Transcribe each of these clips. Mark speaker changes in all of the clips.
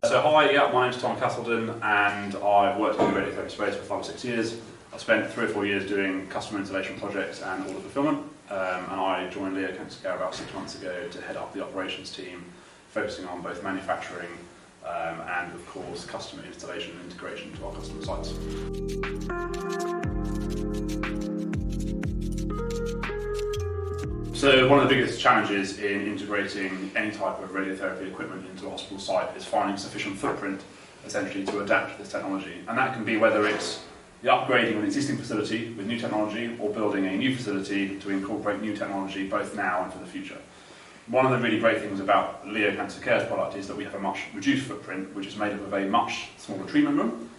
Speaker 1: So hi, my name's Tom Castleton and I've worked in the radiotherapy space for 5 or 6 years. I spent 3 or 4 years doing customer installation projects and order fulfillment, and I joined Leo Cancer Care about 6 months ago to head up the operations team, focusing on both manufacturing and of course customer installation and integration to our customer sites. So one of the biggest challenges in integrating any type of radiotherapy equipment into a hospital site is finding sufficient footprint, essentially, to adapt to this technology. And that can be whether it's the upgrading of an existing facility with new technology or building a new facility to incorporate new technology both now and for the future. One of the really great things about Leo Cancer Care's product is that we have a much reduced footprint, which is made up of a much smaller treatment room,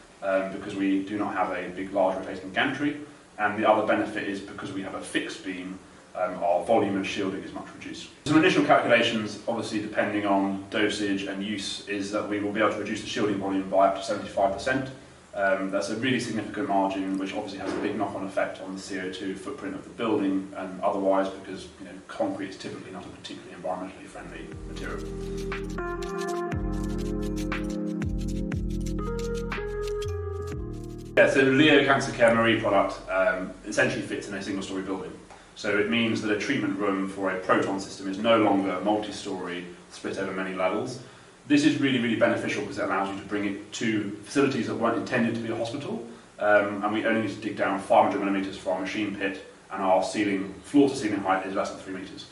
Speaker 1: because we do not have a big, large rotating gantry. And the other benefit is because we have a fixed beam, our volume of shielding is much reduced. Some initial calculations, obviously depending on dosage and use, is that we will be able to reduce the shielding volume by up to 75%. That's a really significant margin, which obviously has a big knock-on effect on the CO2 footprint of the building and otherwise, because concrete is typically not a particularly environmentally friendly material. Yeah, so the Leo Cancer Care Marie product essentially fits in a single-storey building. So it means that a treatment room for a proton system is no longer multi-storey, split over many levels. This is really, really beneficial because it allows you to bring it to facilities that weren't intended to be a hospital, and we only need to dig down 500 millimetres for our machine pit, and our floor-to-ceiling height is less than 3 metres.